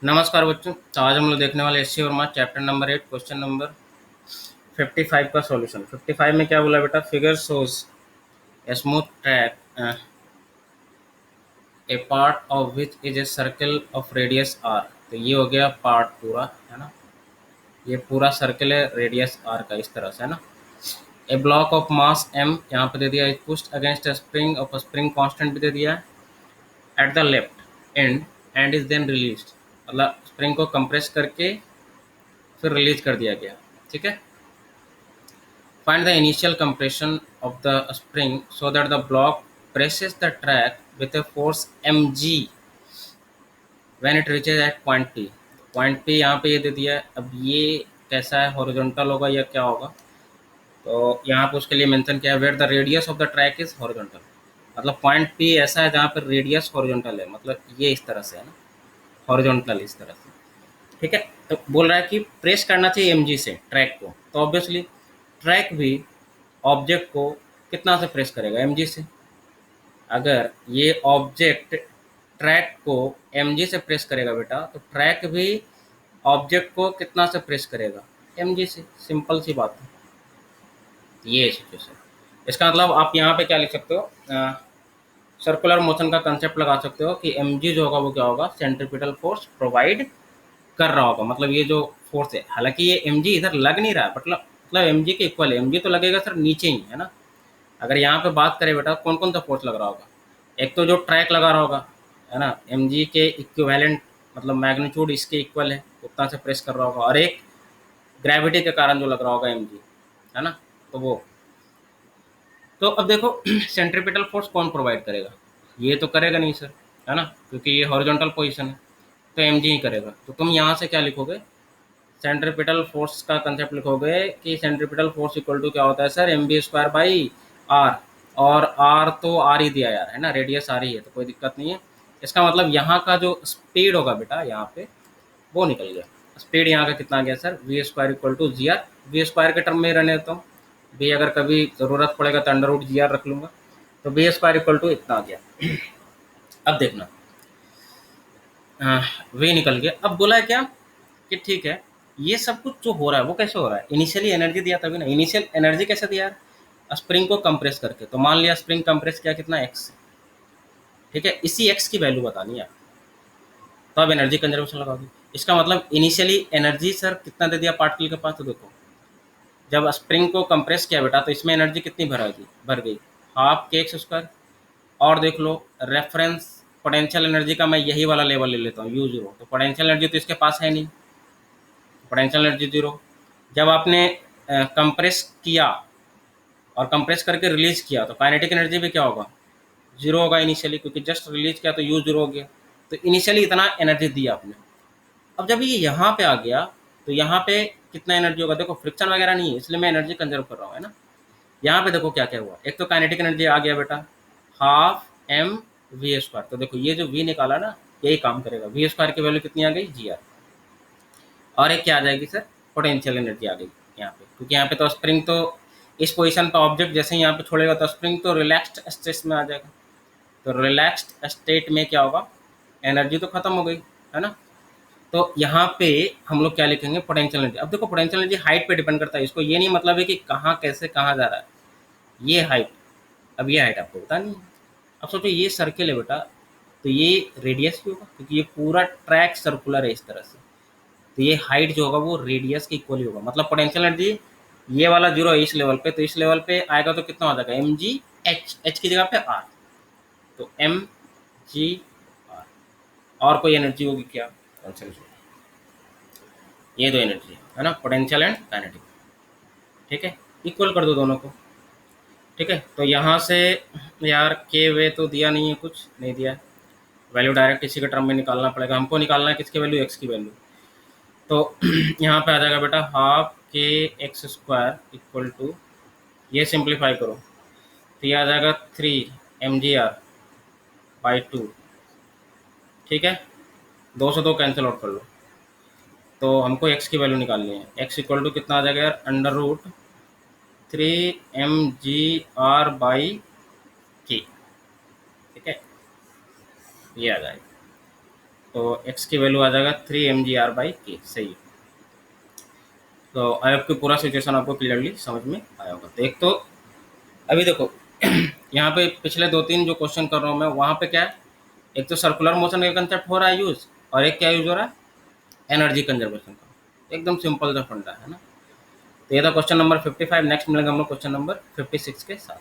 नमस्कार बच्चों। तो आज हम लोग देखने वाले एससी और math chapter number 8 question number 55 का सॉल्यूशन। 55 में क्या बोला बेटा? Figure shows a smooth track a part of which is a circle of radius R. तो ये हो गया पार्ट पूरा, है ना। ये पूरा सर्कल है रेडियस आर का, इस तरह से, है ना। A block of mass M यहाँ पे दे दिया, is pushed against a spring of a spring constant भी दे दिया है at the left end and is then released. मतलब स्प्रिंग को कंप्रेस करके फिर रिलीज कर दिया गया। ठीक है। Find the initial compression of the spring so that the block presses the track with a force mg when it reaches at point P। Point P यहाँ पे ये दे दिया है। अब ये कैसा है, हॉरिजॉन्टल होगा या क्या होगा? तो यहाँ पे उसके लिए मेंशन किया है where the radius of the track is horizontal. मतलब पॉइंट P ऐसा है जहाँ पर रेडियस हॉरिजॉन्टल है, मतलब ये इस तरह से है ना, हॉरिजॉन्टल इस तरह से। ठीक है। तो बोल रहा है कि प्रेस करना चाहिए mg से ट्रैक को, तो ऑब्वियसली ट्रैक भी ऑब्जेक्ट को कितना से प्रेस करेगा? mg से। अगर ये ऑब्जेक्ट ट्रैक को mg से प्रेस करेगा बेटा, तो ट्रैक भी ऑब्जेक्ट को कितना से प्रेस करेगा? mg से। सिंपल सी बात है। ये सिचुएशन, इसका मतलब आप यहाँ पे क्या लिख सकते हो? सर्कुलर मोशन का कंसेप्ट लगा सकते हो कि mg जो होगा वो क्या होगा? सेंट्रीपिटल फोर्स प्रोवाइड कर रहा होगा। मतलब ये जो फोर्स है, हालांकि ये mg इधर लग नहीं रहा है, मतलब mg के इक्वल है। mg तो लगेगा सर नीचे ही, है ना। अगर यहाँ पे बात करें बेटा, कौन कौन सा फोर्स लग रहा होगा? एक तो जो ट्रैक लगा रहा होगा, है ना, mg के इक्विवेलेंट, मतलब मैग्नीट्यूड इसके इक्वल है, उतना से प्रेस कर रहा होगा। और एक ग्रेविटी के कारण जो लग रहा होगा mg, है ना। तो वो, तो अब देखो सेंट्रीपिटल फोर्स कौन प्रोवाइड करेगा? ये तो करेगा नहीं सर, है ना, क्योंकि ये हॉरिजॉन्टल पोजीशन है, तो mg ही करेगा। तो तुम यहाँ से क्या लिखोगे? सेंट्रीपिटल फोर्स का कंसेप्ट लिखोगे कि सेंट्रीपिटल फोर्स इक्वल टू क्या होता है sir? M B square by R. और आर तो आर ही दिया यार, है ना, रेडियस आर ही है, तो कोई दिक्कत नहीं है। इसका मतलब यहाँ का जो स्पीड होगा बेटा, यहाँ पे वो निकल गया। स्पीड यहाँ का कितना आ गया sir? V square equal to G R. V square के टर्म में रहने देता हूँ, वी अगर कभी ज़रूरत पड़ेगा तो अंडर रूट जी आर रख लूँगा। तो वी स्क्वायर इक्वल टू इतना आ गया। अब देखना, वे निकल गया। अब बोला है क्या कि ठीक है, ये सब कुछ जो हो रहा है वो कैसे हो रहा है? इनिशियली एनर्जी दिया तभी ना। इनिशियल एनर्जी कैसे दिया यार? स्प्रिंग को कंप्रेस करके। तो मान लिया स्प्रिंग कंप्रेस किया कितना? एक्स। ठीक है, इसी एक्स की वैल्यू बतानी है, तो अब एनर्जी कंजर्वेशन लगा दी। इसका मतलब इनिशियली एनर्जी सर कितना दे दिया पार्टिकल के पास? तो देखो, जब स्प्रिंग को कंप्रेस किया बेटा, तो इसमें एनर्जी कितनी भर गई? हाफ के एक्स स्क्वायर। और देख लो रेफरेंस पोटेंशियल एनर्जी का, मैं यही वाला लेवल ले लेता हूँ यू जीरो। तो पोटेंशियल एनर्जी तो इसके पास है नहीं, पोटेंशियल एनर्जी जीरो। जब आपने कंप्रेस किया और कंप्रेस करके रिलीज किया, तो काइनेटिक एनर्जी भी क्या होगा? जीरो होगा इनिशियली, क्योंकि जस्ट रिलीज किया तो यू जीरो हो गया। तो इनिशियली इतना एनर्जी दिया आपने। अब जब ये यहाँ पे आ गया, तो यहाँ पे कितना एनर्जी होगा? देखो फ्रिक्शन वगैरह नहीं है, इसलिए मैं एनर्जी कंजर्व कर रहा हूँ, है ना। यहाँ पे देखो क्या क्या हुआ। एक तो काइनेटिक एनर्जी आ गया बेटा, हाफ एम वी स्क्वायर। तो देखो ये जो वी निकाला ना, यही काम करेगा। वी स्क्वायर की वैल्यू कितनी आ गई? जी आर। और एक क्या आ जाएगी सर? पोटेंशियल एनर्जी आ गई यहाँ पे, क्योंकि यहाँ पे तो स्प्रिंग तो इस पोजीशन पे ऑब्जेक्ट जैसे ही यहाँ पे छोड़ेगा तो स्प्रिंग तो रिलैक्स्ड स्टेट में आ जाएगा। तो रिलैक्स्ड स्टेट में क्या होगा? एनर्जी तो खत्म हो गई, है ना। तो यहाँ पे हम लोग क्या लिखेंगे? Potential energy. अब देखो पोटेंशियल एनर्जी हाइट पे डिपेंड करता है, इसको ये नहीं मतलब है कि कहाँ कैसे कहाँ जा रहा है, ये हाइट। अब ये हाइट आपको पता नहीं है। अब सोचो ये सर्किल है बेटा, तो ये रेडियस भी होगा, क्योंकि ये पूरा ट्रैक सर्कुलर है इस तरह से। तो ये हाइट जो होगा वो रेडियस के इक्वल ही होगा। मतलब पोटेंशियल एनर्जी ये वाला जीरो है इस लेवल पे, तो इस लेवल पे आएगा तो कितना हो जाएगा? एम जी एच, एच की जगह पे आर। तो एम जी आर। और कोई एनर्जी होगी क्या? ये दो एनर्जी है ना, पोटेंशियल एंड काइनेटिक। ठीक है, इक्वल कर दो दोनों को। ठीक है, तो यहाँ से यार के वे तो दिया नहीं है, कुछ नहीं दिया है। वैल्यू डायरेक्ट इसी के टर्म में निकालना पड़ेगा। हमको निकालना है किसकी वैल्यू? एक्स की वैल्यू। तो यहाँ पे आ जाएगा बेटा हाफ के एक्स स्क्वायर इक्वल टू, ये सिंप्लीफाई करो तो ये आ जाएगा 3 mgr बाई 2। ठीक है, 2 से 2 कैंसिल आउट कर लो। तो हमको एक्स की वैल्यू निकालनी है। एक्स इक्वल टू कितना आ जाएगा यार? अंडर रूट 3 mgr बाई के। ठीक है, ये आ जाएगा। तो x की वैल्यू आ जाएगा 3 mgr/k। सही है। तो आई होप कि पूरा सिचुएशन आपको क्लियरली समझ में आया होगा। तो एक तो अभी देखो यहाँ पे पिछले 2-3 जो क्वेश्चन कर रहा हूँ मैं, वहाँ पे क्या है, एक तो सर्कुलर मोशन का कंसेप्ट हो रहा है यूज, और एक क्या यूज हो रहा है, एनर्जी कंजर्वेशन का। एकदम सिंपल सा फंडा है ना। तो ये था क्वेश्चन नंबर 55। नेक्स्ट मिलेंगे हम लोग क्वेश्चन नंबर 56 के साथ।